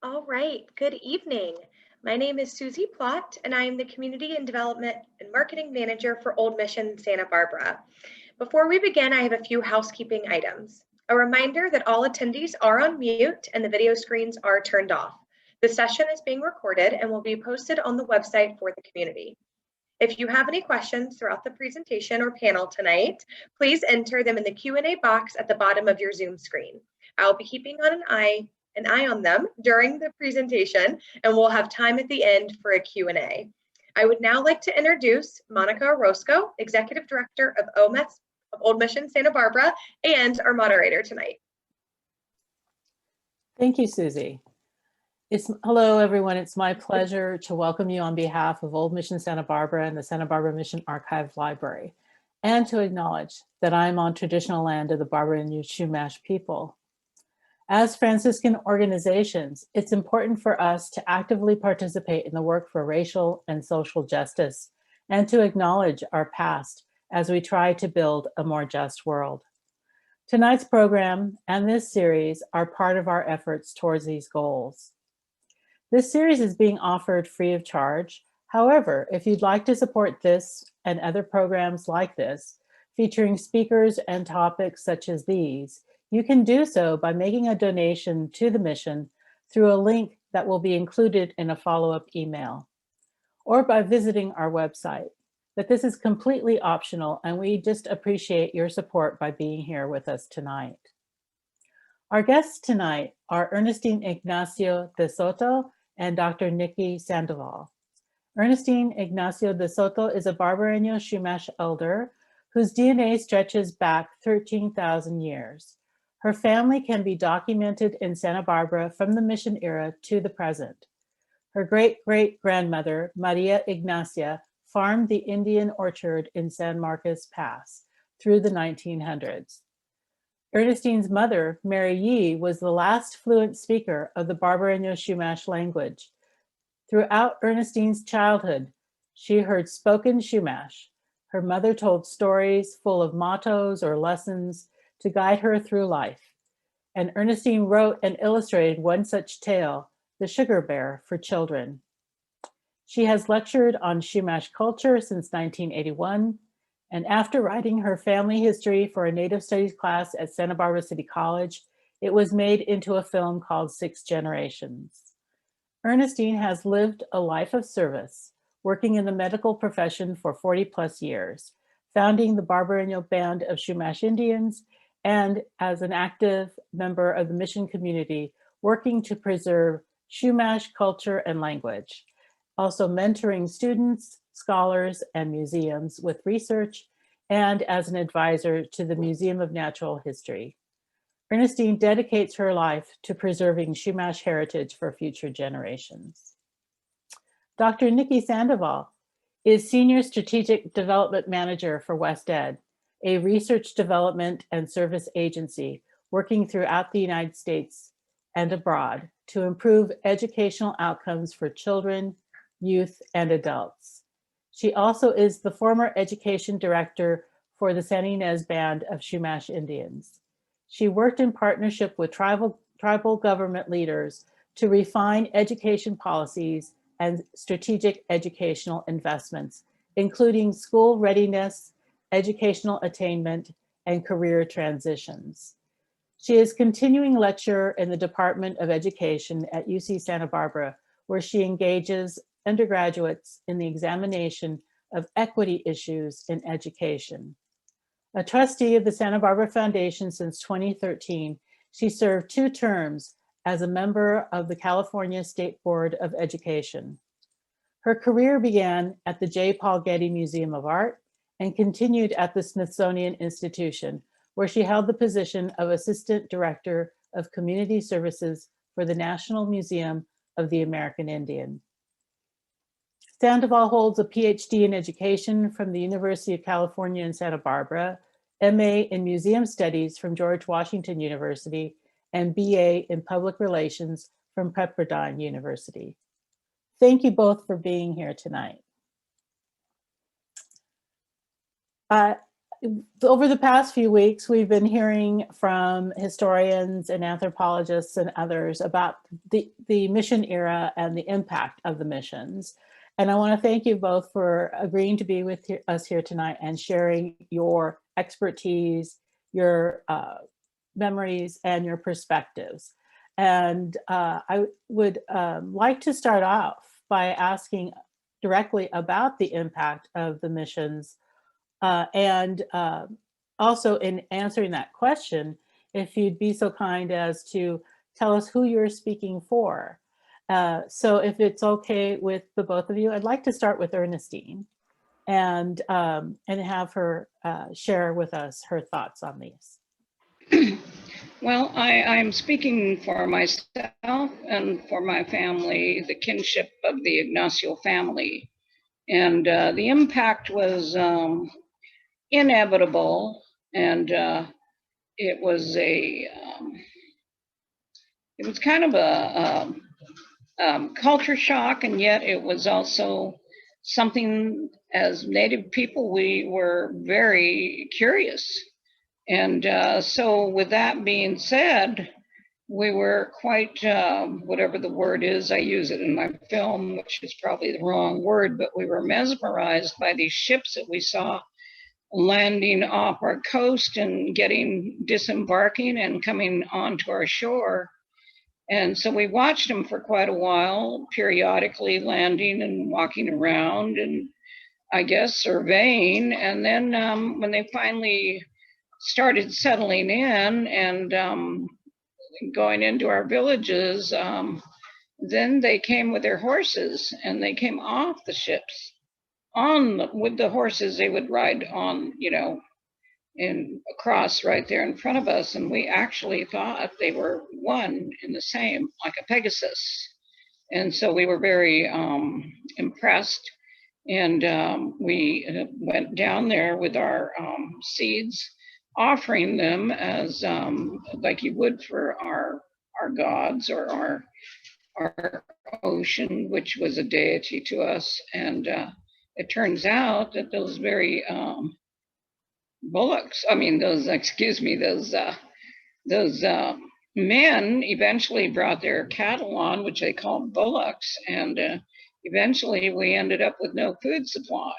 All right, good evening. My name is Susie Plott, and I am the Community and Development and Marketing Manager for Old Mission Santa Barbara. Before we begin, I have a few housekeeping items. A reminder that all attendees are on mute and the video screens are turned off. The session is being recorded and will be posted on the website for the community. If you have any questions throughout the presentation or panel tonight, please enter them in the Q&A box at the bottom of your Zoom screen. I'll be keeping an eye on them during the presentation, and we'll have time at the end for a Q&A. I would now like to introduce Monica Orozco, Executive Director of OMS of Old Mission Santa Barbara, and our moderator tonight. Thank you, Susie. Hello, everyone. It's my pleasure to welcome you on behalf of Old Mission Santa Barbara and the Santa Barbara Mission Archive Library, and to acknowledge that I'm on traditional land of the Barbareño Chumash people. As Franciscan organizations, it's important for us to actively participate in the work for racial and social justice and to acknowledge our past as we try to build a more just world. Tonight's program and this series are part of our efforts towards these goals. This series is being offered free of charge. However, if you'd like to support this and other programs like this, featuring speakers and topics such as these, you can do so by making a donation to the mission through a link that will be included in a follow-up email, or by visiting our website. But this is completely optional, and we just appreciate your support by being here with us tonight. Our guests tonight are Ernestine Ygnacio DeSoto and Dr. Niki Sandoval. Ernestine Ygnacio DeSoto is a Barbareño Chumash elder whose DNA stretches back 13,000 years. Her family can be documented in Santa Barbara from the mission era to the present. Her great-great-grandmother, Maria Ignacia, farmed the Indian orchard in San Marcos Pass through the 1900s. Ernestine's mother, Mary Yee, was the last fluent speaker of the Barbareño Chumash language. Throughout Ernestine's childhood, she heard spoken Chumash. Her mother told stories full of mottos or lessons to guide her through life. And Ernestine wrote and illustrated one such tale, The Sugar Bear, for children. She has lectured on Chumash culture since 1981, and after writing her family history for a Native Studies class at Santa Barbara City College, it was made into a film called 6 Generations. Ernestine has lived a life of service, working in the medical profession for 40+ years, founding the Barbareño Band of Chumash Indians, and as an active member of the mission community, working to preserve Chumash culture and language, also mentoring students, scholars, and museums with research, and as an advisor to the Museum of Natural History. Ernestine dedicates her life to preserving Chumash heritage for future generations. Dr. Niki Sandoval is Senior Strategic Development Manager for WestEd, a research development and service agency working throughout the United States and abroad to improve educational outcomes for children, youth, and adults. She also is the former education director for the San Ynez Band of Chumash Indians. She worked in partnership with tribal government leaders to refine education policies and strategic educational investments, including school readiness, educational attainment, and career transitions. She is continuing lecturer in the Department of Education at UC Santa Barbara, where she engages undergraduates in the examination of equity issues in education. A trustee of the Santa Barbara Foundation since 2013, she served 2 terms as a member of the California State Board of Education. Her career began at the J. Paul Getty Museum of Art and continued at the Smithsonian Institution, where she held the position of Assistant Director of Community Services for the National Museum of the American Indian. Sandoval holds a PhD in education from the University of California in Santa Barbara, MA in Museum Studies from George Washington University, and BA in Public Relations from Pepperdine University. Thank you both for being here tonight. over the past few weeks, we've been hearing from historians and anthropologists and others about the mission era and the impact of the missions. And I want to thank you both for agreeing to be with us here tonight and sharing your expertise, your memories, and your perspectives. And I would like to start off by asking directly about the impact of the missions. And also in answering that question, if you'd be so kind as to tell us who you're speaking for. So if it's okay with the both of you, I'd like to start with Ernestine and have her share with us her thoughts on these. Well, I'm speaking for myself and for my family, the kinship of the Ygnacio family. And the impact was inevitable, and it was kind of a culture shock, and yet it was also something, as Native people, we were very curious. And so with that being said, we were quite, whatever the word is, I use it in my film, which is probably the wrong word, but we were mesmerized by these ships that we saw landing off our coast and disembarking and coming onto our shore. And so we watched them for quite a while, periodically landing and walking around and I guess surveying. And then when they finally started settling in and going into our villages, then they came with their horses and they came off the ships. With the horses, they would ride on, and across right there in front of us. And we actually thought they were one and the same, like a Pegasus. And so we were very impressed. And we went down there with our seeds, offering them as like you would for our gods or our ocean, which was a deity to us. And it turns out that those very those men eventually brought their cattle on, which they called bullocks, and eventually we ended up with no food supply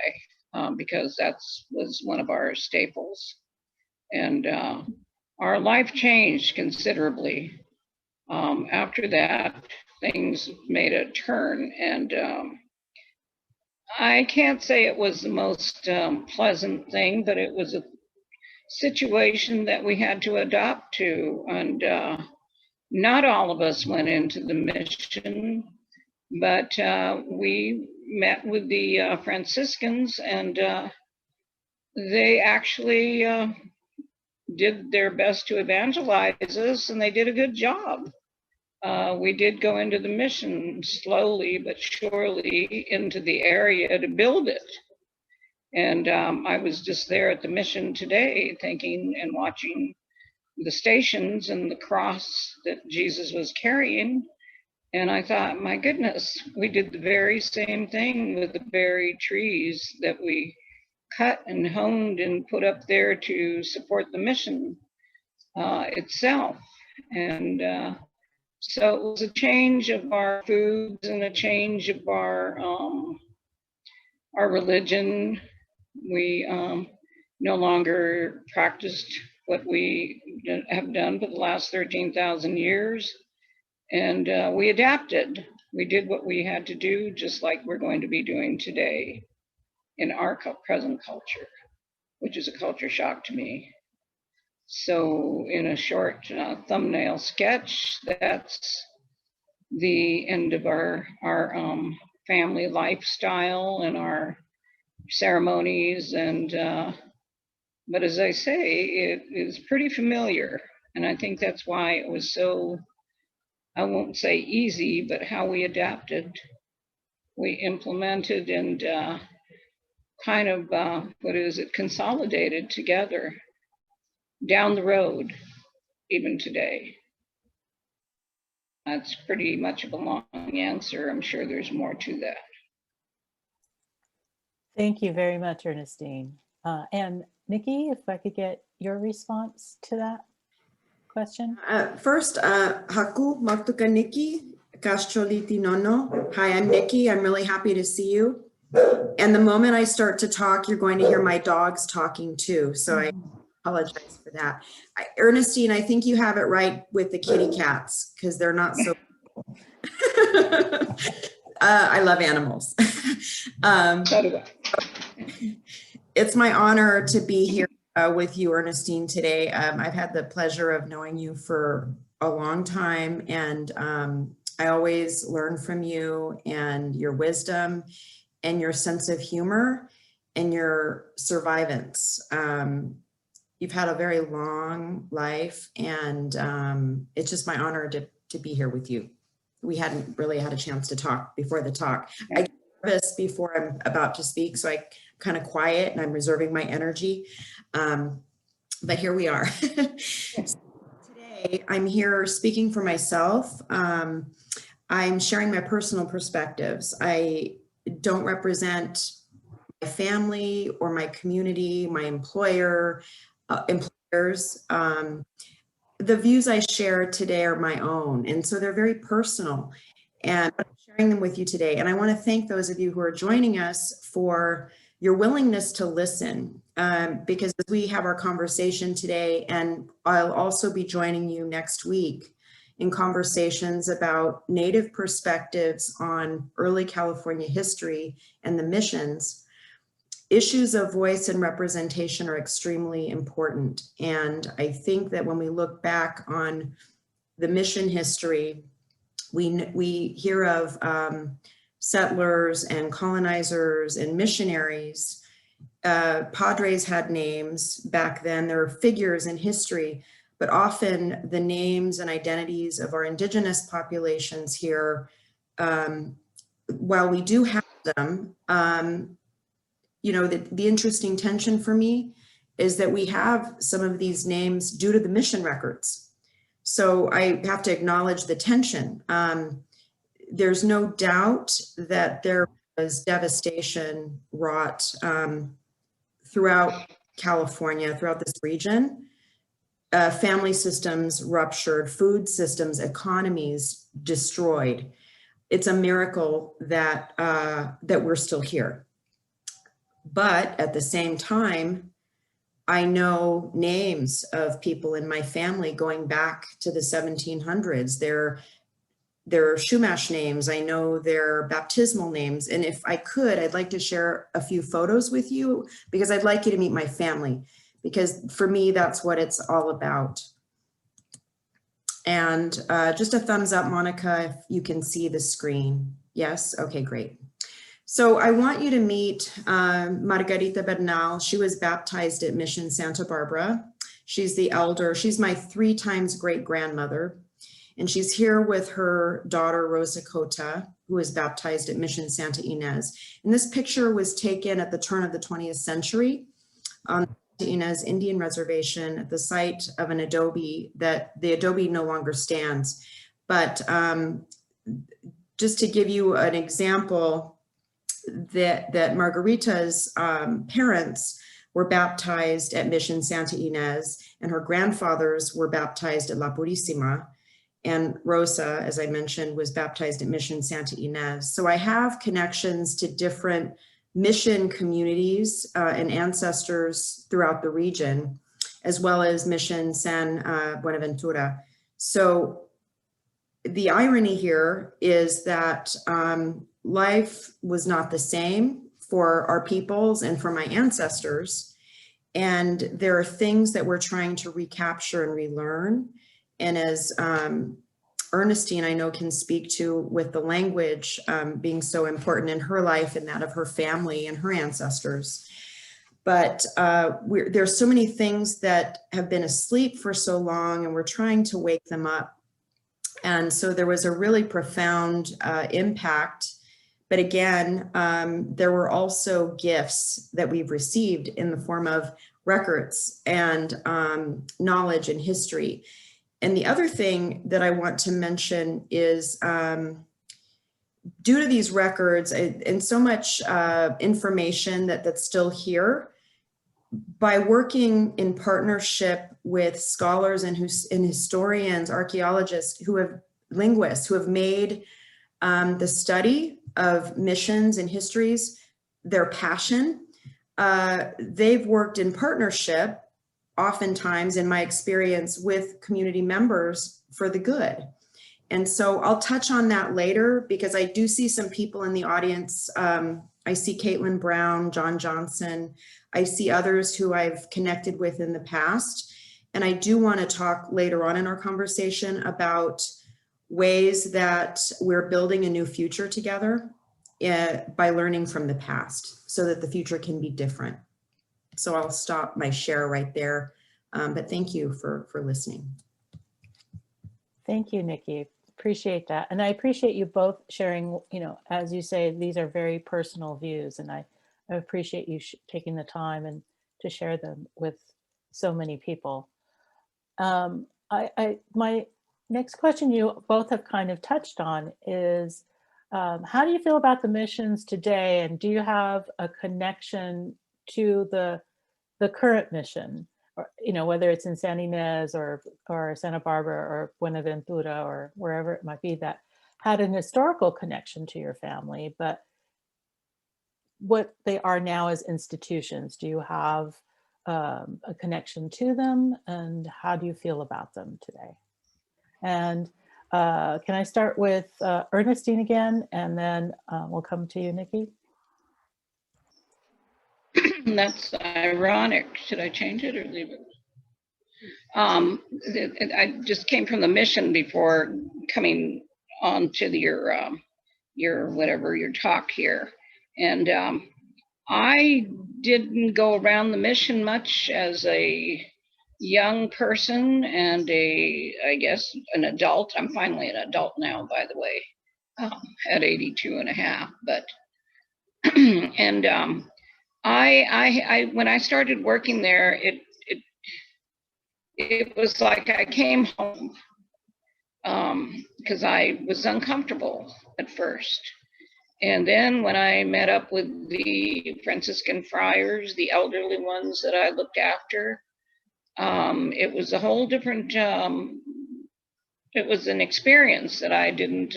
because that was one of our staples. And our life changed considerably. After that, things made a turn, and I can't say it was the most pleasant thing, but it was a situation that we had to adapt to. And not all of us went into the mission, but we met with the Franciscans, and they actually did their best to evangelize us, and they did a good job. We did go into the mission slowly but surely into the area to build it. And I was just there at the mission today thinking and watching the stations and the cross that Jesus was carrying. And I thought, my goodness, we did the very same thing with the very trees that we cut and honed and put up there to support the mission itself. And so it was a change of our foods and a change of our religion. We no longer practiced what we have done for the last 13,000 years. And we adapted. We did what we had to do, just like we're going to be doing today in our present culture, which is a culture shock to me. So in a short thumbnail sketch, that's the end of our family lifestyle and our ceremonies. And but as I say, it is pretty familiar. And I think that's why it was so, I won't say easy, but how we adapted. We implemented and kind of, consolidated together down the road, even today. That's pretty much of a long answer. I'm sure there's more to that. Thank you very much, Ernestine. And Niki, if I could get your response to that question. First, Haku Maktuka Niki, Kascholiti Nono. Hi, I'm Niki. I'm really happy to see you. And the moment I start to talk, you're going to hear my dogs talking too. So I apologize for that. Ernestine, I think you have it right with the kitty cats because they're not so. I love animals. So do I. It's my honor to be here with you, Ernestine, today. I've had the pleasure of knowing you for a long time, and I always learn from you and your wisdom and your sense of humor and your survivance. You've had a very long life, and it's just my honor to be here with you. We hadn't really had a chance to talk before the talk. I get nervous before I'm about to speak, so I kind of quiet and I'm reserving my energy. But here we are. Today, I'm here speaking for myself. I'm sharing my personal perspectives. I don't represent my family or my community, my employers. The views I share today are my own, and so they're very personal, and I'm sharing them with you today. And I want to thank those of you who are joining us for your willingness to listen, because as we have our conversation today, and I'll also be joining you next week in conversations about Native perspectives on early California history and the missions, issues of voice and representation are extremely important. And I think that when we look back on the mission history, we hear of settlers and colonizers and missionaries. Padres had names back then. There are figures in history, but often the names and identities of our indigenous populations here, while we do have them, you know, the interesting tension for me is that we have some of these names due to the mission records. So I have to acknowledge the tension. There's no doubt that there was devastation wrought throughout California, throughout this region. Family systems ruptured, food systems, economies destroyed. It's a miracle that that we're still here. But at the same time, I know names of people in my family going back to the 1700s. They're Chumash names. I know their baptismal names. And if I could, I'd like to share a few photos with you because I'd like you to meet my family, because for me, that's what it's all about. And just a thumbs up, Monica, if you can see the screen. Yes? Okay, great. So I want you to meet Margarita Bernal. She was baptized at Mission Santa Barbara. She's the elder. She's my 3 times great grandmother. And she's here with her daughter, Rosa Cota, who was baptized at Mission Santa Ynez. And this picture was taken at the turn of the 20th century on the Ynez Indian Reservation at the site of an adobe that the adobe no longer stands. But just to give you an example, that Margarita's parents were baptized at Mission Santa Ynez, and her grandfathers were baptized at La Purísima. And Rosa, as I mentioned, was baptized at Mission Santa Ynez. So I have connections to different mission communities and ancestors throughout the region, as well as Mission San Buenaventura. So the irony here is that life was not the same for our peoples and for my ancestors. And there are things that we're trying to recapture and relearn. And as Ernestine, I know, can speak to with the language being so important in her life and that of her family and her ancestors. But there's so many things that have been asleep for so long, and we're trying to wake them up. And so there was a really profound impact. But again, there were also gifts that we've received in the form of records and knowledge and history. And the other thing that I want to mention is due to these records and so much information that's still here, by working in partnership with scholars and historians, archaeologists, linguists who have made the study of missions and histories their passion, they've worked in partnership, oftentimes in my experience, with community members for the good. And so I'll touch on that later because I do see some people in the audience. I see Caitlin Brown, John Johnson. I see others who I've connected with in the past. And I do want to talk later on in our conversation about ways that we're building a new future together by learning from the past so that the future can be different. So I'll stop my share right there. But thank you for listening. Thank you, Niki. Appreciate that. And I appreciate you both sharing, you know, as you say, these are very personal views, and I appreciate you taking the time and to share them with so many people. My next question you both have kind of touched on is, how do you feel about the missions today? And do you have a connection to the current mission? Or, you know, whether it's in San Ynez or Santa Barbara or Buenaventura or wherever it might be, that had an historical connection to your family, but what they are now as institutions. Do you have a connection to them, and how do you feel about them today? And can I start with Ernestine again, and then we'll come to you, Niki? That's ironic. Should I change it or leave it? I just came from the mission before coming on to your talk here, and I didn't go around the mission much as a young person and I guess an adult. I'm finally an adult now, by the way, at 82 and a half, but and I when I started working there, it was like I came home because I was uncomfortable at first. And then when I met up with the Franciscan friars, the elderly ones that I looked after, it was a whole different, it was an experience that I didn't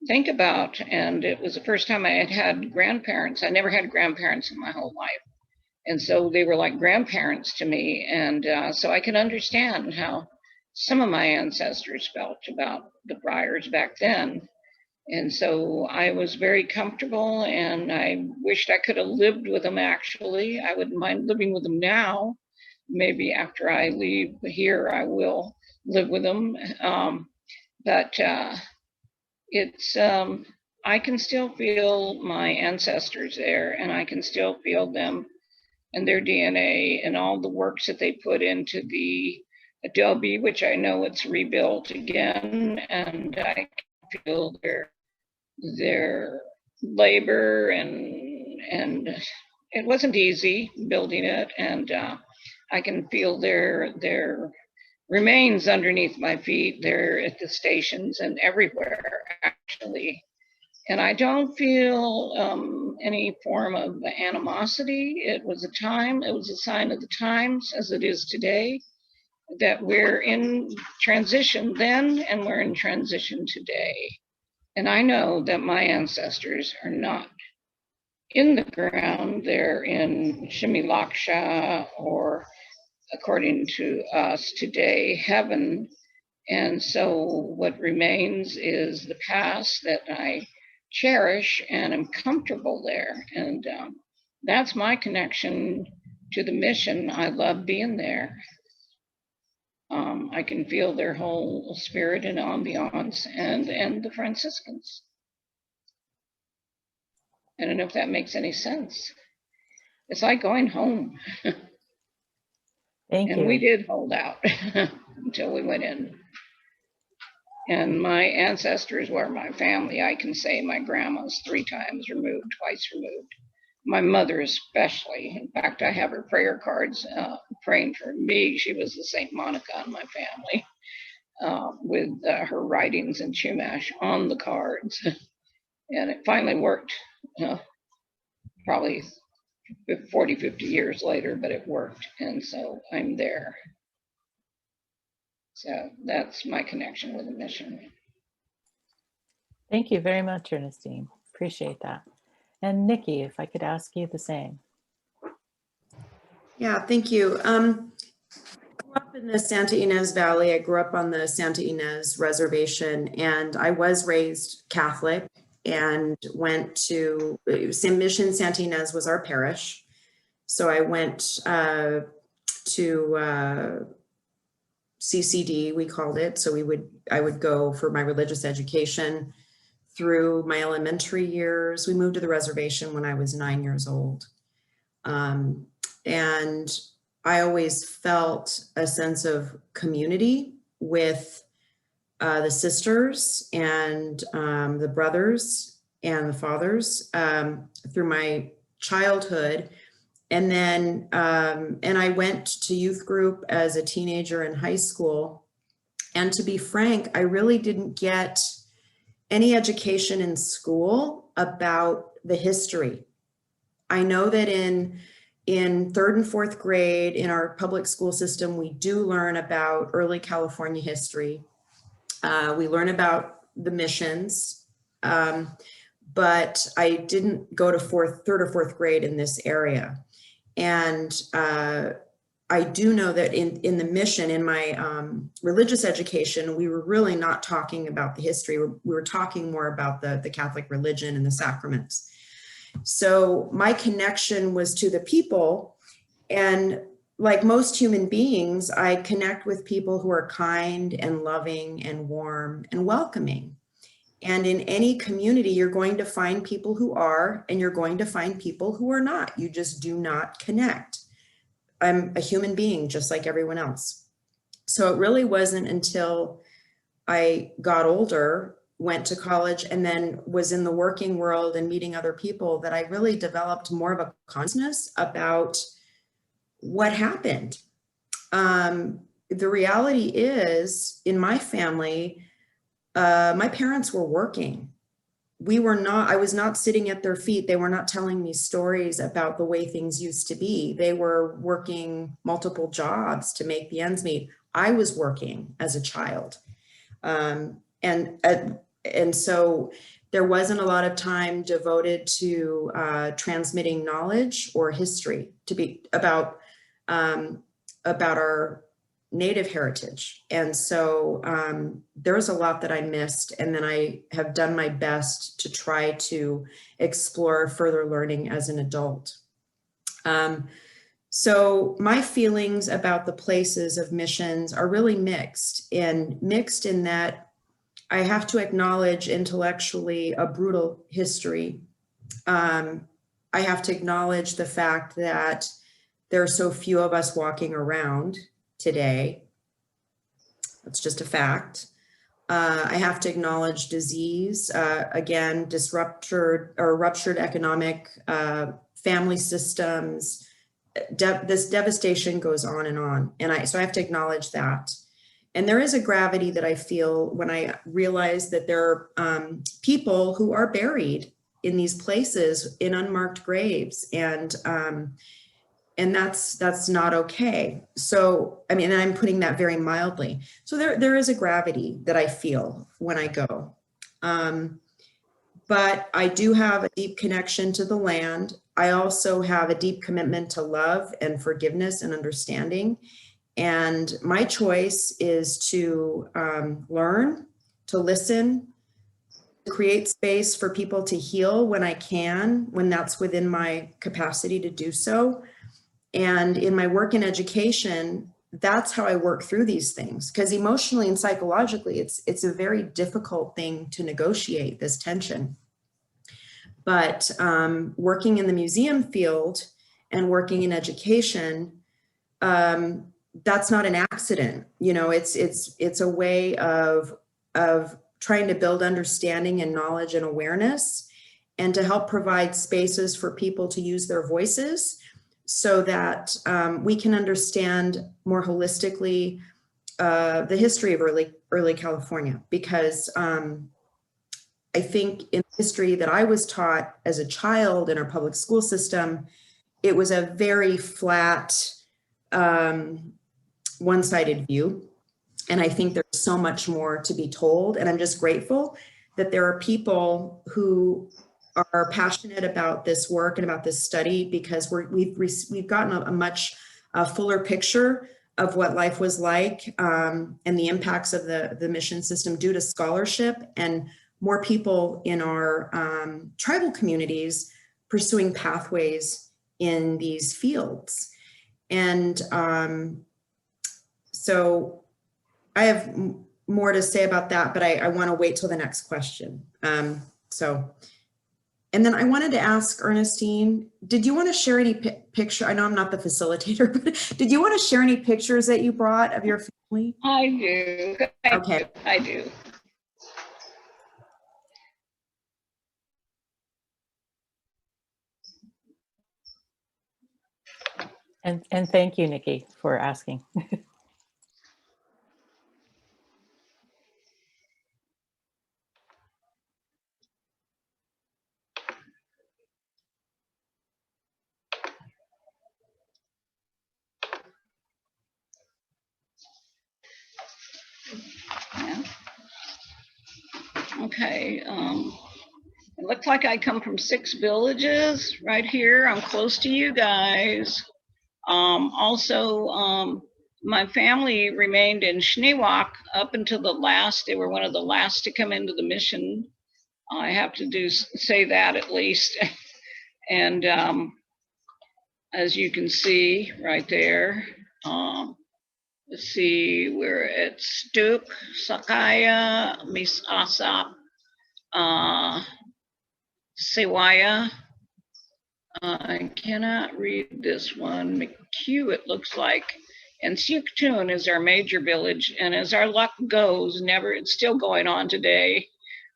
think about. And it was the first time I had had grandparents. I never had grandparents in my whole life. And so they were like grandparents to me. And so I can understand how some of my ancestors felt about the friars back then. And so I was very comfortable, and I wished I could have lived with them, actually. I wouldn't mind living with them now. Maybe after I leave here, I will live with them. But it's, I can still feel my ancestors there, and I can still feel them and their DNA and all the works that they put into the adobe, which I know it's rebuilt again, and I can feel their labor, and it wasn't easy building it, and I can feel their remains underneath my feet. They're at the stations and everywhere, actually. And I don't feel any form of animosity. It was a sign of the times, as it is today, that we're in transition then, and we're in transition today. And I know that my ancestors are not in the ground. They're in Shimilaksha, or according to us today, heaven. And so what remains is the past that I cherish and am comfortable there. And that's my connection to the mission. I love being there. I can feel their whole spirit and ambiance, and the Franciscans. I don't know if that makes any sense. It's like going home. Thank you. And we did hold out until we went in. And my ancestors were my family. I can say my grandma's 3 times removed, twice removed. My mother especially. In fact, I have her prayer cards praying for me. She was the Saint Monica in my family, with her writings in Chumash on the cards. And it finally worked, probably 40, 50 years later, but it worked. And so I'm there. So that's my connection with the mission. Thank you very much, Ernestine. Appreciate that. And Niki, if I could ask you the same. Yeah, thank you. I grew up in the Santa Ynez Valley. I grew up on the Santa Ynez Reservation, and I was raised Catholic and went to Mission Santa Ynez was our parish. So I went to CCD, we called it. So I would go for my religious education through my elementary years. We moved to the reservation when I was 9 years old. And I always felt a sense of community with the sisters and the brothers and the fathers through my childhood. And then, and I went to youth group as a teenager in high school. And to be frank, I really didn't get any education in school about the history. I know that in 3rd and 4th grade in our public school system, we do learn about early California history. We learn about the missions, but I didn't go to 3rd or 4th grade in this area. And I do know that in the mission, in my religious education, we were really not talking about the history. We were talking more about the Catholic religion and the sacraments. So my connection was to the people. And like most human beings, I connect with people who are kind and loving and warm and welcoming. And in any community, you're going to find people who are, and you're going to find people who are not. You just do not connect. I'm a human being just like everyone else. So it really wasn't until I got older, went to college, and then was in the working world and meeting other people that I really developed more of a consciousness about what happened. The reality is, in my family, my parents were working. I was not sitting at their feet. They were not telling me stories about the way things used to be. They were working multiple jobs to make the ends meet. I was working as a child. And so there wasn't a lot of time devoted to transmitting knowledge or history about our Native heritage. And so there's a lot that I missed, and then I have done my best to try to explore further learning as an adult. So my feelings about the places of missions are really mixed in that I have to acknowledge intellectually a brutal history. I have to acknowledge the fact that there are so few of us walking around today. That's just a fact. I have to acknowledge disease, again, ruptured economic family systems. This devastation goes on. And so I have to acknowledge that. And there is a gravity that I feel when I realize that there are people who are buried in these places in unmarked graves. And that's not okay. So, I mean, and I'm putting that very mildly. So there is a gravity that I feel when I go. But I do have a deep connection to the land. I also have a deep commitment to love and forgiveness and understanding. And my choice is to learn, to listen, to create space for people to heal when I can, when that's within my capacity to do so. And in my work in education, that's how I work through these things, because emotionally and psychologically, it's a very difficult thing to negotiate, this tension. But working in the museum field and working in education, that's not an accident. You know, it's a way of trying to build understanding and knowledge and awareness, and to help provide spaces for people to use their voices, so that we can understand more holistically the history of early California. Because I think in history that I was taught as a child in our public school system, it was a very flat, one-sided view. And I think there's so much more to be told. And I'm just grateful that there are people who are passionate about this work and about this study, because we've gotten a much fuller picture of what life was like, and the impacts of the mission system due to scholarship, and more people in our tribal communities pursuing pathways in these fields. And so I have more to say about that, but I want to wait till the next question. And then I wanted to ask Ernestine, did you want to share any picture? I know I'm not the facilitator, but did you want to share any pictures that you brought of your family? I do. Okay. I do. And thank you, Niki, for asking. Yeah. Okay. It looks like I come from 6 villages right here. I'm close to you guys. Also, my family remained in Schneewak up until the last. They were one of the last to come into the mission. I have to say that at least. And as you can see right there, let's see, we're at Stuk, Sakaya, Misasa, Sewaya. I cannot read this one. McHugh, it looks like. And Siuktun is our major village. And as our luck goes, it's still going on today.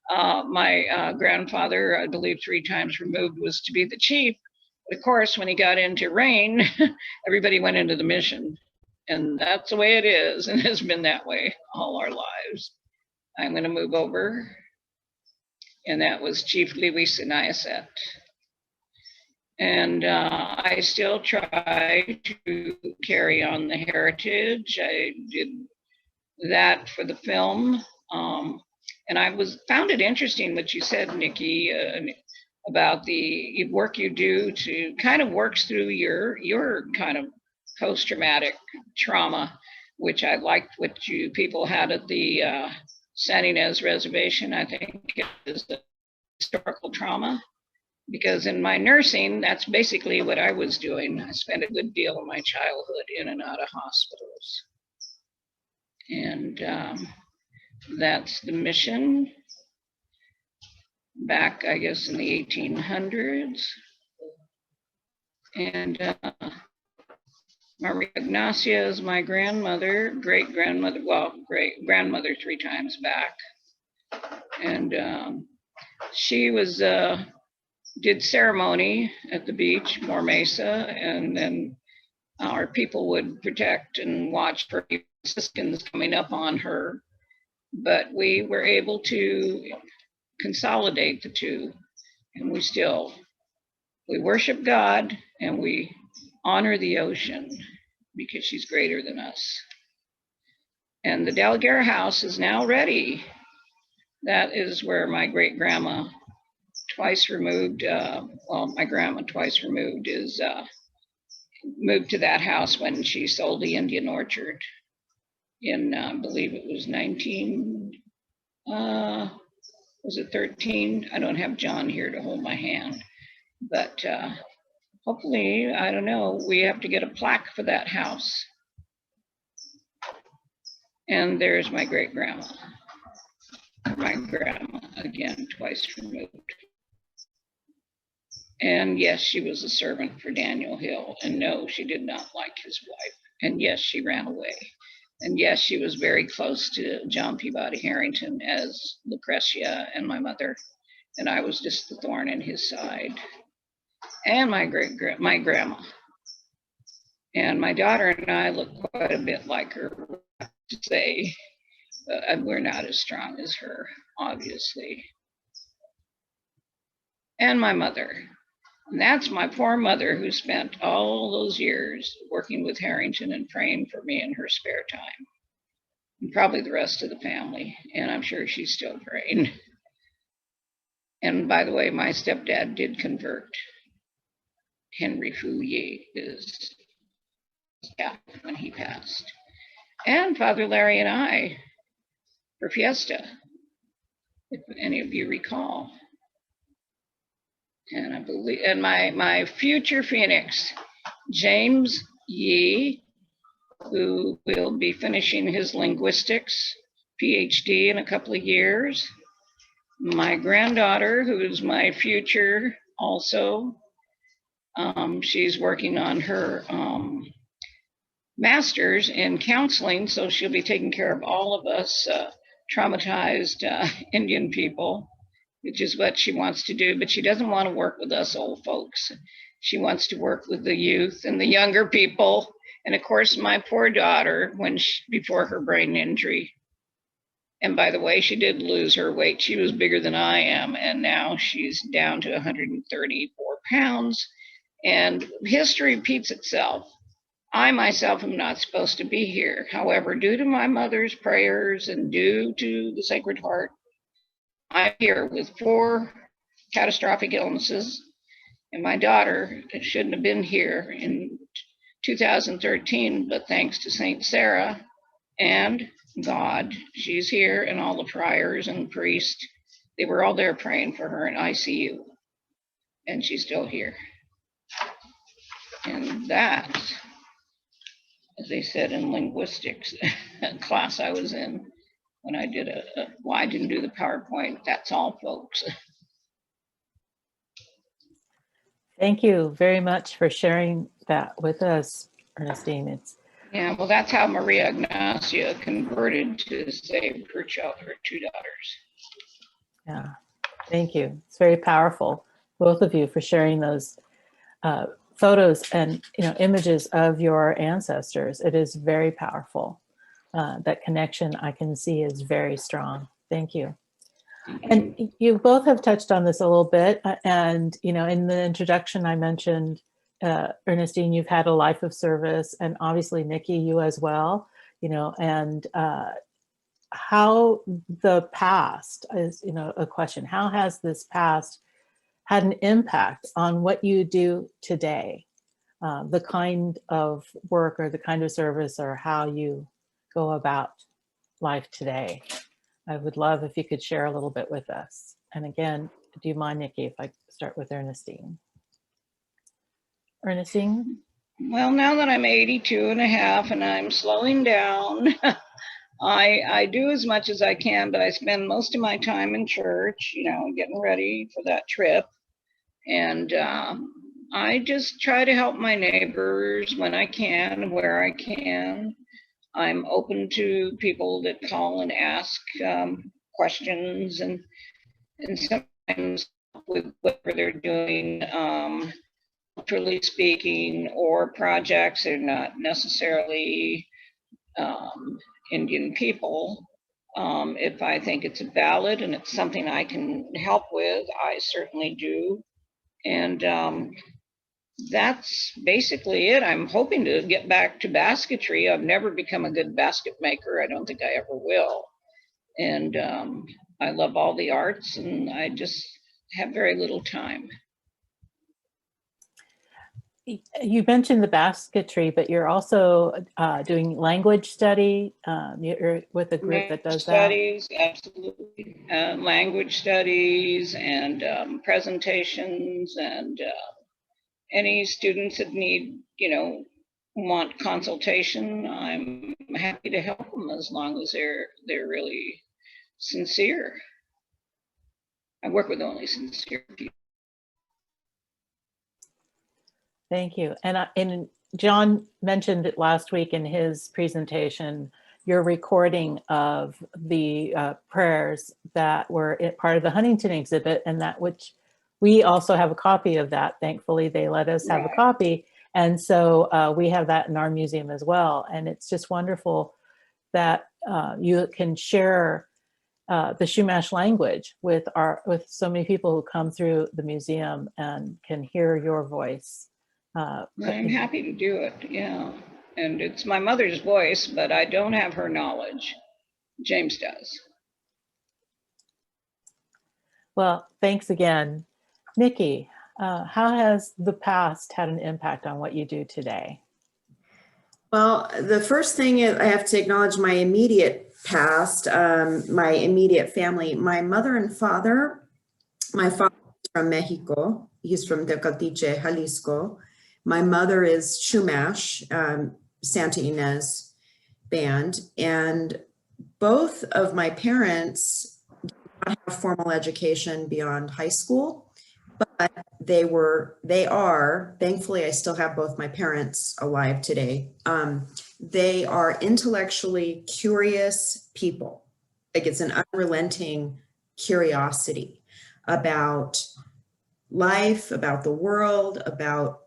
My grandfather, I believe 3 times removed, was to be the chief. But of course, when he got into reign, everybody went into the mission. And that's the way it is, and has been that way all our lives. I'm going to move over. And that was Chief Liwis Inayaset. And I still try to carry on the heritage. I did that for the film. And I found it interesting what you said, Niki, about the work you do to kind of works through your kind of post-traumatic trauma, which I liked what you people had at the San Ynez Reservation. I think it is the historical trauma. Because in my nursing, that's basically what I was doing. I spent a good deal of my childhood in and out of hospitals. And that's the mission back, I guess, in the 1800s. And Maria Ignacia is my grandmother, great-grandmother, well, great-grandmother 3 times back. And she was... did ceremony at the beach, More Mesa, and then our people would protect and watch for Franciscans coming up on her. But we were able to consolidate the two, and we worship God and we honor the ocean because she's greater than us. And the Dalguera house is now ready. That is where my great-grandma, twice removed, my grandma twice removed is moved to that house when she sold the Indian Orchard in, I believe it was 13? I don't have John here to hold my hand, but hopefully, I don't know, we have to get a plaque for that house. And there's my great-grandma. My grandma, again, twice removed. And yes, she was a servant for Daniel Hill. And no, she did not like his wife. And yes, she ran away. And yes, she was very close to John Peabody Harrington as Lucretia and my mother. And I was just the thorn in his side. And my grandma. And my daughter and I look quite a bit like her, to say. We're not as strong as her, obviously. And my mother. And that's my poor mother who spent all those years working with Harrington and praying for me in her spare time. And probably the rest of the family. And I'm sure she's still praying. And by the way, my stepdad did convert. Henry Fouillet is, yeah, when he passed. And Father Larry and I for Fiesta, if any of you recall. And I believe, and my future Phoenix, James Yee, who will be finishing his linguistics PhD in a couple of years. My granddaughter, who is my future also, she's working on her master's in counseling, so she'll be taking care of all of us traumatized Indian people, which is what she wants to do, but she doesn't want to work with us old folks. She wants to work with the youth and the younger people. And of course, my poor daughter, before her brain injury, and by the way, she did lose her weight. She was bigger than I am, and now she's down to 134 pounds. And history repeats itself. I myself am not supposed to be here. However, due to my mother's prayers and due to the Sacred Heart, I'm here with 4 catastrophic illnesses. And my daughter shouldn't have been here in 2013, but thanks to Saint Sarah and God, she's here, and all the friars and priests, they were all there praying for her in ICU, and she's still here. And that, as they said in linguistics class I was in, when I did well, I didn't do the PowerPoint, that's all, folks. Thank you very much for sharing that with us, Ernestine. Yeah, well, that's how Maria Ignacia converted to save her 2 daughters. Yeah, thank you. It's very powerful, both of you, for sharing those photos and images of your ancestors. It is very powerful. That connection I can see is very strong. Thank you. And you both have touched on this a little bit. And in the introduction, I mentioned, Ernestine, you've had a life of service, and obviously Niki, you as well. And how the past is, a question. How has this past had an impact on what you do today? The kind of work or the kind of service or how you go about life today. I would love if you could share a little bit with us. And again, do you mind, Niki, if I start with Ernestine? Ernestine? Well, now that I'm 82 and a half and I'm slowing down, I do as much as I can, but I spend most of my time in church, getting ready for that trip. And I just try to help my neighbors when I can, where I can. I'm open to people that call and ask questions, and sometimes with whatever they're doing, culturally speaking, or projects are not necessarily Indian people. If I think it's valid and it's something I can help with, I certainly do. And that's basically it. I'm hoping to get back to basketry. I've never become a good basket maker. I don't think I ever will. And I love all the arts, and I just have very little time. You mentioned the basketry, but you're also doing language study. You're with a group that does studies, absolutely. Language studies and presentations, and any students that need, want consultation, I'm happy to help them as long as they're really sincere. I work with only sincere people. Thank you. And John mentioned it last week in his presentation, your recording of the prayers that were part of the Huntington exhibit, and that which we also have a copy of that. Thankfully, they let us have a copy. And so we have that in our museum as well. And it's just wonderful that you can share the Chumash language with so many people who come through the museum and can hear your voice. I'm happy to do it, yeah. And it's my mother's voice, but I don't have her knowledge. James does. Well, thanks again. Niki, how has the past had an impact on what you do today? Well, the first thing is I have to acknowledge my immediate past, my immediate family. My mother and father, my father is from Mexico. He's from Tecaltiche, Jalisco. My mother is Chumash, Santa Ynez band. And both of my parents did not have formal education beyond high school. But they are, thankfully, I still have both my parents alive today. They are intellectually curious people. Like, it's an unrelenting curiosity about life, about the world, about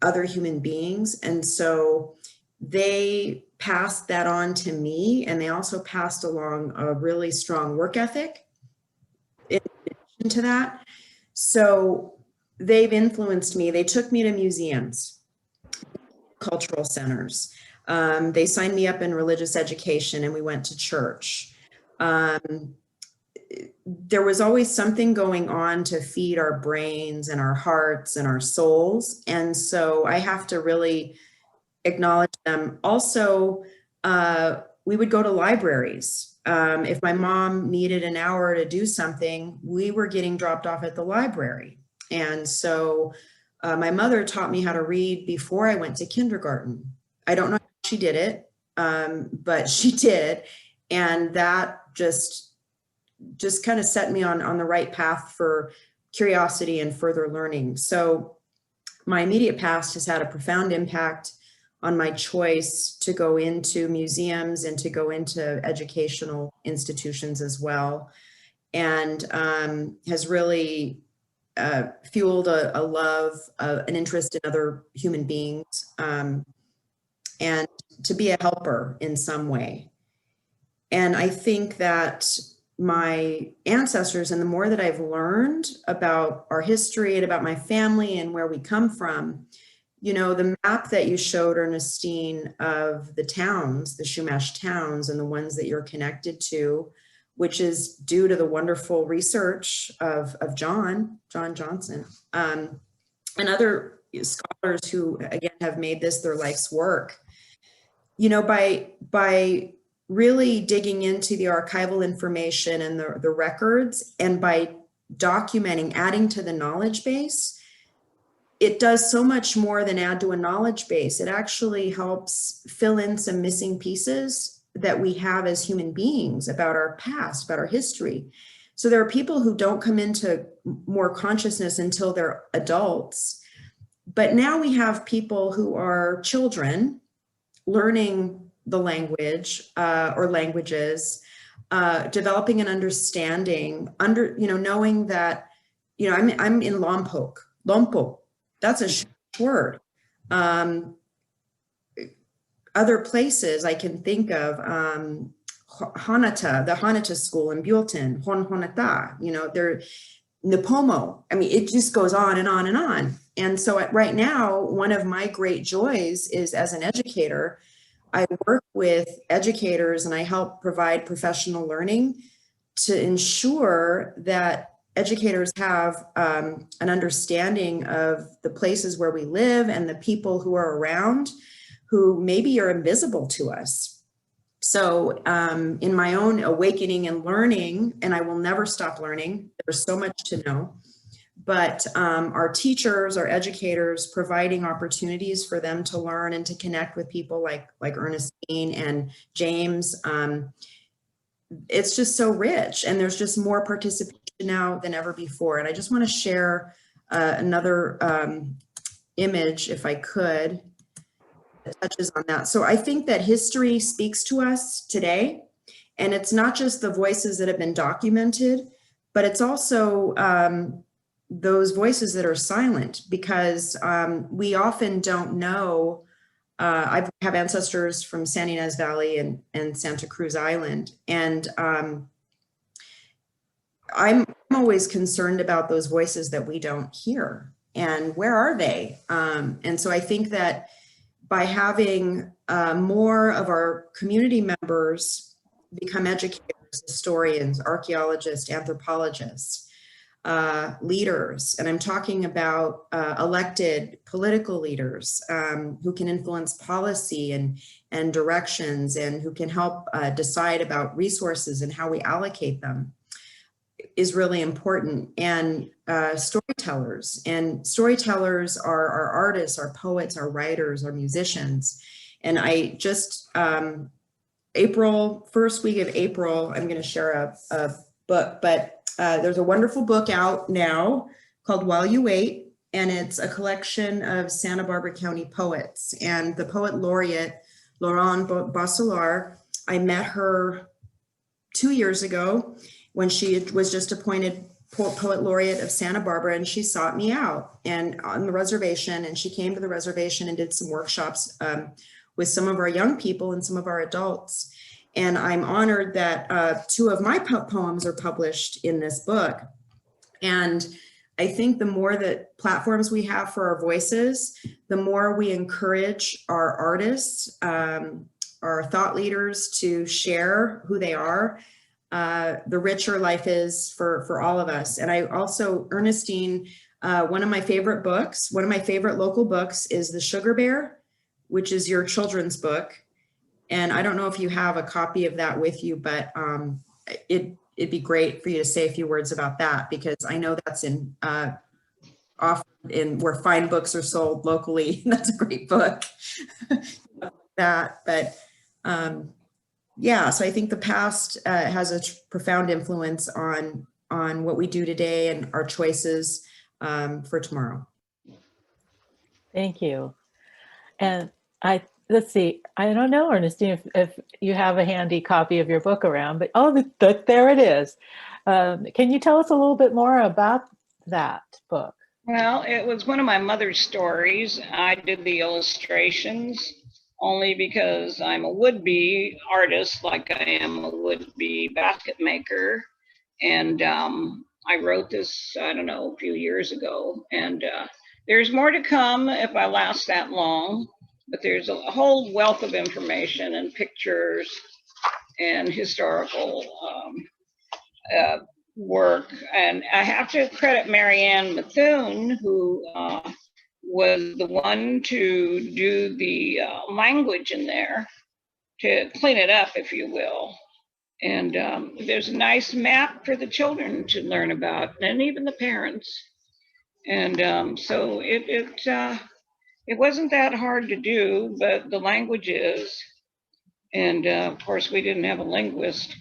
other human beings. And so they passed that on to me, and they also passed along a really strong work ethic in addition to that. So they've influenced me. They took me to museums, cultural centers. They signed me up in religious education, and we went to church. There was always something going on to feed our brains and our hearts and our souls. And so I have to really acknowledge them. Also, we would go to libraries. If my mom needed an hour to do something, we were getting dropped off at the library. And so my mother taught me how to read before I went to kindergarten. I don't know how she did it, but she did. And that just kind of set me on the right path for curiosity and further learning. So my immediate past has had a profound impact on my choice to go into museums and to go into educational institutions as well, and has really fueled a love, an interest in other human beings, and to be a helper in some way. And I think that my ancestors, and the more that I've learned about our history and about my family and where we come from, you know, the map that you showed, Ernestine, of the towns, the Chumash towns, and the ones that you're connected to, which is due to the wonderful research of John Johnson, and other scholars who, again, have made this their life's work. You know, by really digging into the archival information and the records, and by documenting, adding to the knowledge base, it does so much more than add to a knowledge base. It actually helps fill in some missing pieces that we have as human beings about our past, about our history. So there are people who don't come into more consciousness until they're adults. But now we have people who are children learning the language or languages, developing an understanding, knowing that, you know, I'm in Lompoc. That's a word. Other places I can think of, Hanata, the Hanata school in Buellton, Honata, you know, they're Nipomo. I mean, it just goes on and on and on. And so right now, one of my great joys is, as an educator, I work with educators and I help provide professional learning to ensure that educators have an understanding of the places where we live and the people who are around who maybe are invisible to us. So in my own awakening and learning, and I will never stop learning, there's so much to know, but our teachers, our educators, providing opportunities for them to learn and to connect with people like Ernestine and James. It's just so rich, and there's just more participation now than ever before. And I just want to share another image, if I could, that touches on that. So I think that history speaks to us today, and it's not just the voices that have been documented, but it's also those voices that are silent, because we often don't know. I have ancestors from San Ynez Valley and Santa Cruz Island, and I'm always concerned about those voices that we don't hear, and where are they? And so I think that by having more of our community members become educators, historians, archaeologists, anthropologists, leaders, and I'm talking about elected political leaders who can influence policy and directions, and who can help decide about resources and how we allocate them, is really important. And storytellers are our artists, our poets, our writers, our musicians. And I just, first week of April, I'm going to share a book, but there's a wonderful book out now called While You Wait, and it's a collection of Santa Barbara County poets. And the poet laureate, Laurent Bossolar, I met her 2 years ago when she was just appointed poet laureate of Santa Barbara, and she sought me out and on the reservation, and she came to the reservation and did some workshops with some of our young people and some of our adults. And I'm honored that 2 of my poems are published in this book. And I think the more that platforms we have for our voices, the more we encourage our artists, our thought leaders to share who they are, the richer life is for all of us. And I also, Ernestine, one of my favorite local books is The Sugar Bear, which is your children's book. And I don't know if you have a copy of that with you, but it'd be great for you to say a few words about that, because I know that's often in where fine books are sold locally. That's a great book. But yeah, so I think the past has a profound influence on what we do today and our choices for tomorrow. Thank you. And let's see, I don't know, Ernestine, if you have a handy copy of your book around, but there it is. Can you tell us a little bit more about that book? Well, it was one of my mother's stories. I did the illustrations only because I'm a would-be artist, like I am a would-be basket maker. And I wrote this, I don't know, a few years ago. And there's more to come if I last that long. But there's a whole wealth of information and pictures and historical work. And I have to credit Marianne Methune, who was the one to do the language in there, to clean it up, if you will. And there's a nice map for the children to learn about, and even the parents. And so it wasn't that hard to do, but the language is. And of course, we didn't have a linguist,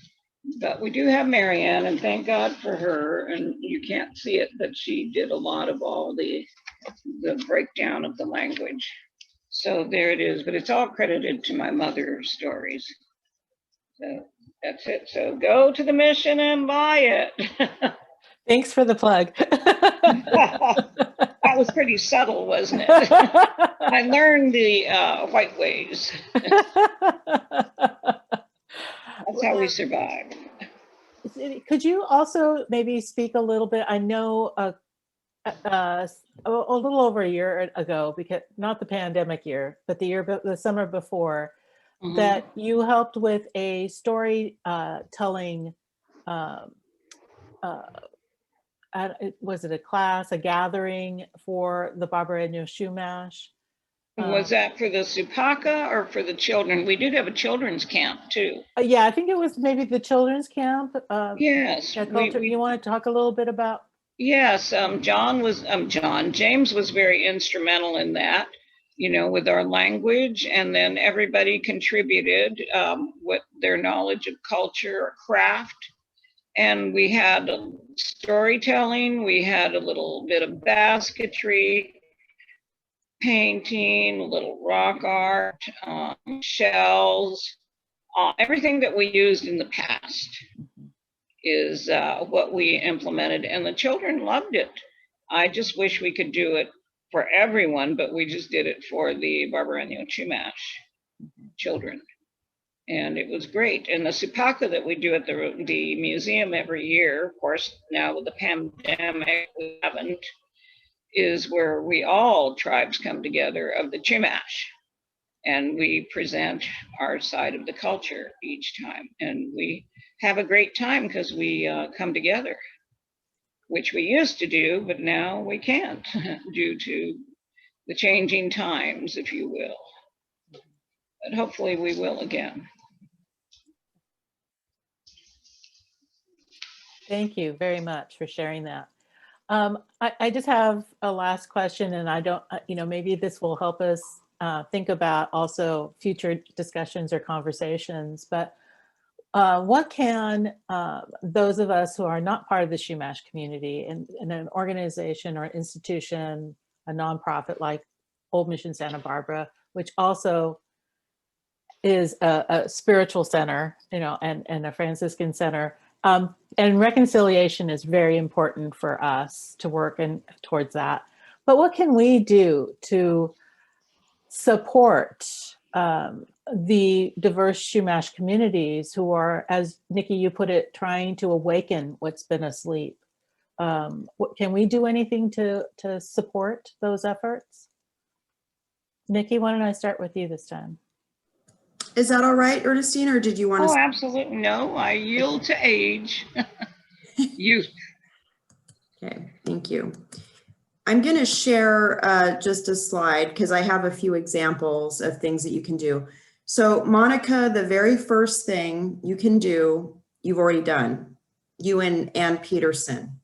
but we do have Marianne, and thank God for her. And you can't see it, but she did a lot of all the breakdown of the language. So there it is, but it's all credited to my mother's stories. So that's it. So go to the mission and buy it. Thanks for the plug. That was pretty subtle, wasn't it? I learned the white ways. That's how we survived. Could you also maybe speak a little bit? I know a little over a year ago, because not the pandemic year, but the summer before, mm-hmm. that you helped with a storytelling. Was it a class, a gathering for the Barbareño Chumash? Was that for the Supaka or for the children? We did have a children's camp too. Yeah, I think it was maybe the children's camp. Yes. You want to talk a little bit about? Yes, James was very instrumental in that, with our language, and then everybody contributed with their knowledge of culture or craft. And we had storytelling, we had a little bit of basketry, painting, a little rock art, shells, everything that we used in the past is what we implemented, and the children loved it. I just wish we could do it for everyone, but we just did it for the Barbareño Chumash children. And it was great. And the Supaka that we do at the museum every year, of course, now with the pandemic, we haven't, is where all tribes come together of the Chumash. And we present our side of the culture each time. And we have a great time because we come together, which we used to do, but now we can't due to the changing times, if you will. But hopefully we will again. Thank you very much for sharing that. I just have a last question, and I don't, maybe this will help us think about also future discussions or conversations, but what can those of us who are not part of the Chumash community in an organization or institution, a nonprofit like Old Mission Santa Barbara, which also is a spiritual center, and a Franciscan center, and reconciliation is very important for us to work towards that. But what can we do to support the diverse Chumash communities who are, as Niki, you put it, trying to awaken what's been asleep? Can we do anything to support those efforts? Niki, why don't I start with you this time? Is that all right, Ernestine, or did you want to? Oh, absolutely. No, I yield to age. Youth. Okay, thank you. I'm going to share just a slide because I have a few examples of things that you can do. So Monica, the very first thing you can do, you've already done, you and Ann Peterson,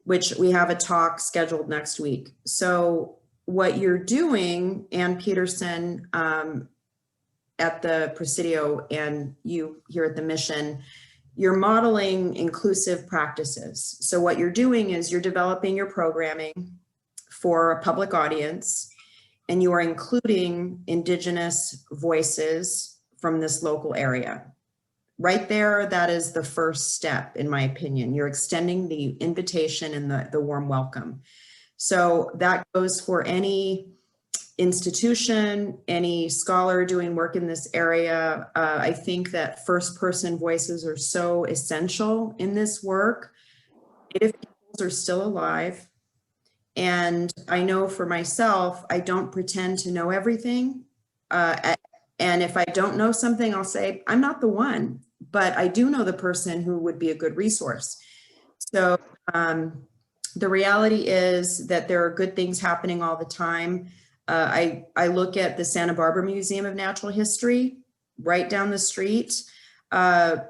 which we have a talk scheduled next week. So what you're doing, Ann Peterson, at the Presidio and you here at the Mission, you're modeling inclusive practices. So what you're doing is you're developing your programming for a public audience, and you are including Indigenous voices from this local area. Right there, that is the first step, in my opinion. You're extending the invitation and the warm welcome. So that goes for any institution, any scholar doing work in this area. I think that first person voices are so essential in this work. Native peoples are still alive. And I know for myself, I don't pretend to know everything. And if I don't know something, I'll say, I'm not the one, but I do know the person who would be a good resource. So the reality is that there are good things happening all the time. I look at the Santa Barbara Museum of Natural History right down the street. I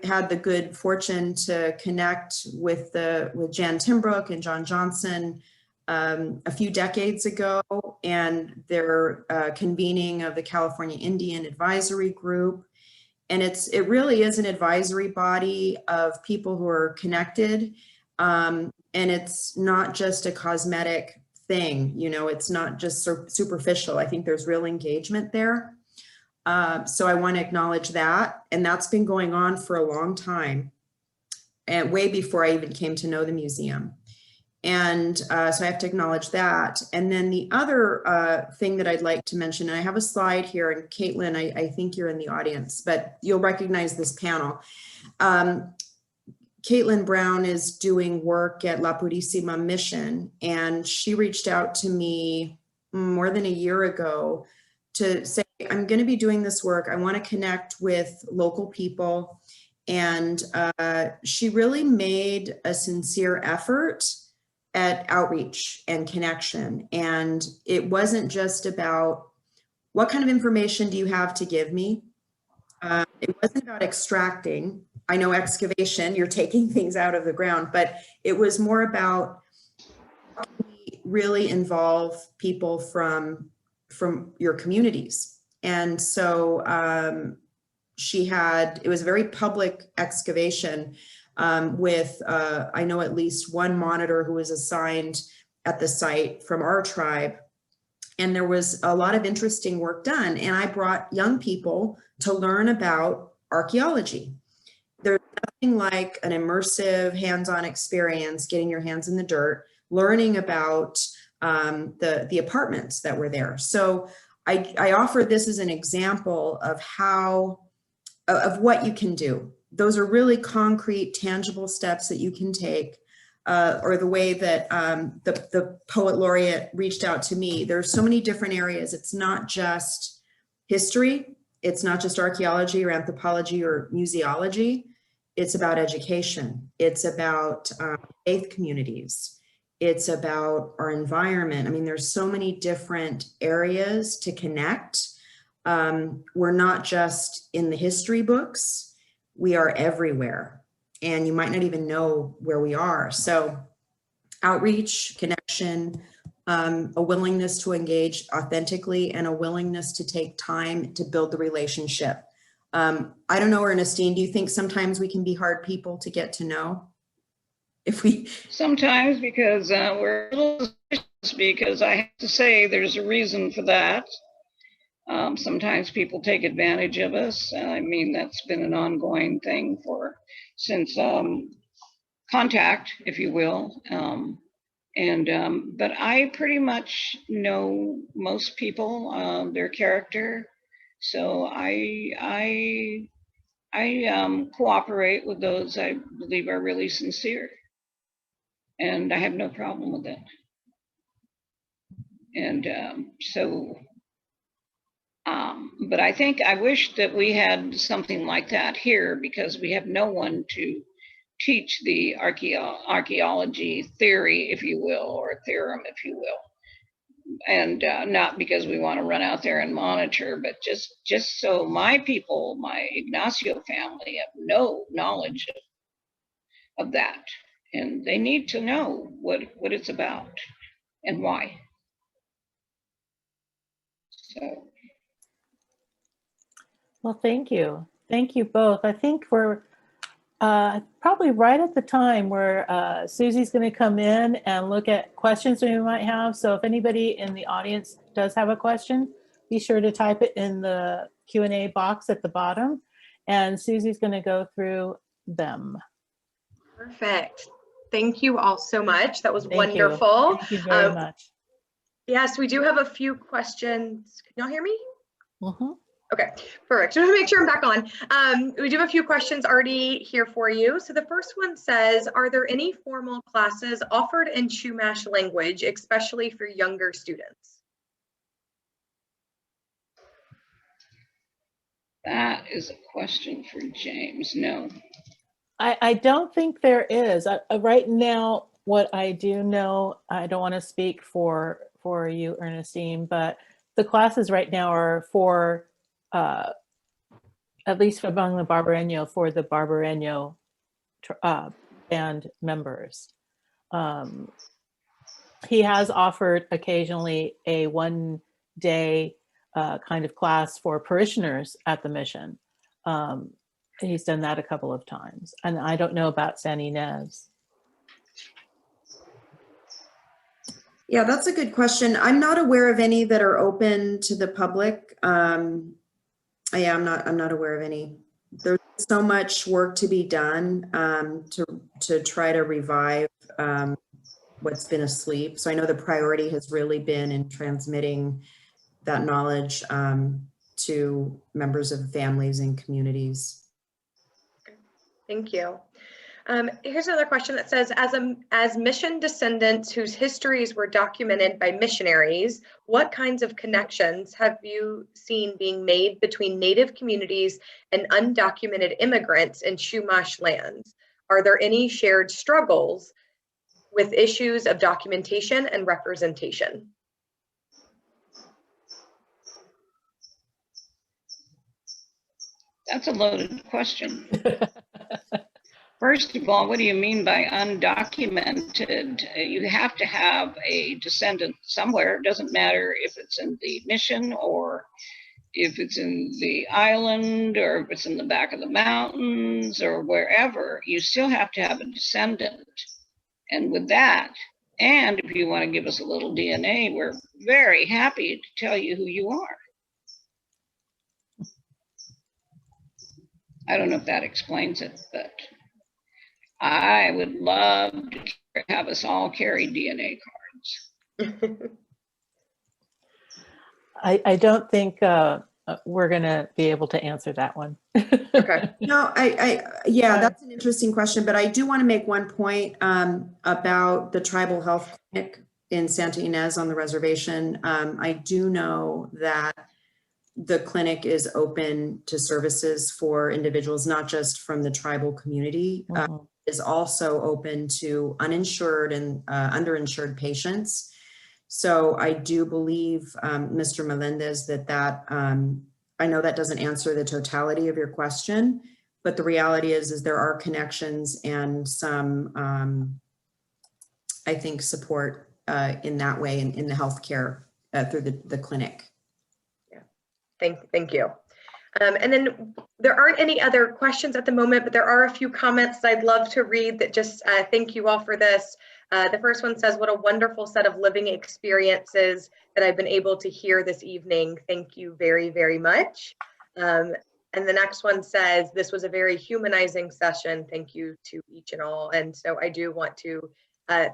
had the good fortune to connect with Jan Timbrook and John Johnson a few decades ago, and their convening of the California Indian Advisory Group. And it really is an advisory body of people who are connected. And it's not just a cosmetic thing, it's not just superficial. I think there's real engagement there. So I want to acknowledge that. And that's been going on for a long time, and way before I even came to know the museum. And so I have to acknowledge that. And then the other thing that I'd like to mention, and I have a slide here, and Caitlin, I think you're in the audience, but you'll recognize this panel. Caitlin Brown is doing work at La Purísima Mission, and she reached out to me more than a year ago to say, I'm going to be doing this work. I want to connect with local people. And she really made a sincere effort at outreach and connection. And it wasn't just about what kind of information do you have to give me? It wasn't about extracting. I know excavation, you're taking things out of the ground, but it was more about how can we really involve people from your communities. And so it was a very public excavation with, I know at least one monitor who was assigned at the site from our tribe. And there was a lot of interesting work done. And I brought young people to learn about archaeology. There's nothing like an immersive hands-on experience, getting your hands in the dirt, learning about the apartments that were there. So I offer this as an example of of what you can do. Those are really concrete, tangible steps that you can take, or the way that the poet laureate reached out to me. There's so many different areas. It's not just history. It's not just archaeology or anthropology or museology. It's about education. It's about faith communities. It's about our environment. I mean, there's so many different areas to connect. We're not just in the history books. We are everywhere. And you might not even know where we are. So outreach, connection, a willingness to engage authentically, and a willingness to take time to build the relationship. I don't know, Ernestine, do you think sometimes we can be hard people to get to know? Sometimes, because we're a little suspicious, because I have to say there's a reason for that. Sometimes people take advantage of us. I mean, that's been an ongoing thing since contact, if you will. But I pretty much know most people, their character. So I cooperate with those I believe are really sincere. And I have no problem with it. And but I wish that we had something like that here, because we have no one to teach the archaeology theory, if you will, or theorem, if you will. And not because we want to run out there and monitor, but just so my people, my Ygnacio family, have no knowledge of that. And they need to know what it's about and why. So. Well, thank you. Thank you both. I think we're probably right at the time where Susie's going to come in and look at questions we might have. So if anybody in the audience does have a question, be sure to type it in the Q&A box at the bottom, and Susie's going to go through them. Perfect. Thank you all so much. That was wonderful. Thank you very much. Yes, we do have a few questions. Can y'all hear me? Mm-hmm. Okay, perfect. Just to make sure I'm back on. We do have a few questions already here for you. So the first one says, are there any formal classes offered in Chumash language, especially for younger students? That is a question for James. No. I don't think there is. Right now, what I do know, I don't want to speak for you, Ernestine, but the classes right now are for, at least among the Barbareño, for the Barbareño band members. He has offered occasionally a one-day kind of class for parishioners at the mission. He's done that a couple of times. And I don't know about San Ynez. Yeah, that's a good question. I'm not aware of any that are open to the public. I'm not aware of any. There's so much work to be done to try to revive what's been asleep. So I know the priority has really been in transmitting that knowledge to members of families and communities. Thank you. Here's another question that says, as mission descendants whose histories were documented by missionaries, what kinds of connections have you seen being made between Native communities and undocumented immigrants in Chumash lands? Are there any shared struggles with issues of documentation and representation? That's a loaded question. First of all, what do you mean by undocumented? You have to have a descendant somewhere. It doesn't matter if it's in the mission or if it's in the island or if it's in the back of the mountains or wherever. You still have to have a descendant. And with that, and if you want to give us a little DNA, we're very happy to tell you who you are. I don't know if that explains it, but I would love to have us all carry DNA cards. I don't think we're going to be able to answer that one. Okay. No, yeah, that's an interesting question, but I do want to make one point about the tribal health clinic in Santa Ynez on the reservation. I do know that the clinic is open to services for individuals, not just from the tribal community, is also open to uninsured and underinsured patients. So I do believe, Mr. Melendez, that I know that doesn't answer the totality of your question, but the reality is there are connections and some, I think, support in that way in the healthcare through the clinic. Yeah, thank you. And then there aren't any other questions at the moment, but there are a few comments that I'd love to read that just thank you all for this. The first one says, what a wonderful set of living experiences that I've been able to hear this evening. Thank you very, very much. And the next one says, this was a very humanizing session. Thank you to each and all. And so I do want to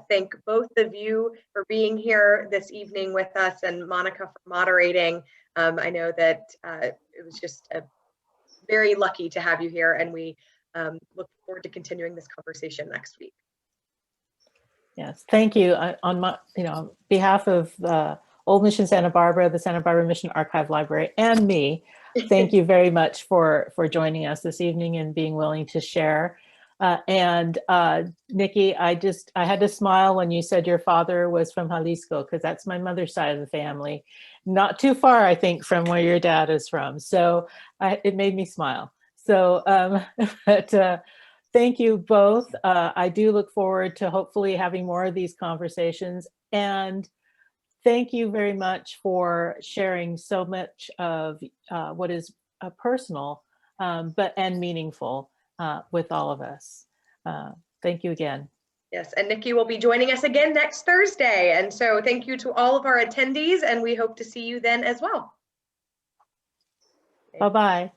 thank both of you for being here this evening with us and Monica for moderating. I know that it was just very lucky to have you here, and we look forward to continuing this conversation next week. Yes, thank you. On my, behalf of Old Mission Santa Barbara, the Santa Barbara Mission Archive Library, and me, thank you very much for joining us this evening and being willing to share. And Niki, I had to smile when you said your father was from Jalisco, because that's my mother's side of the family. Not too far, I think, from where your dad is from. So it made me smile. So, but thank you both. I do look forward to hopefully having more of these conversations. And thank you very much for sharing so much of what is personal and meaningful with all of us. Thank you again. Yes, and Niki will be joining us again next Thursday. And so thank you to all of our attendees, and we hope to see you then as well. Bye-bye.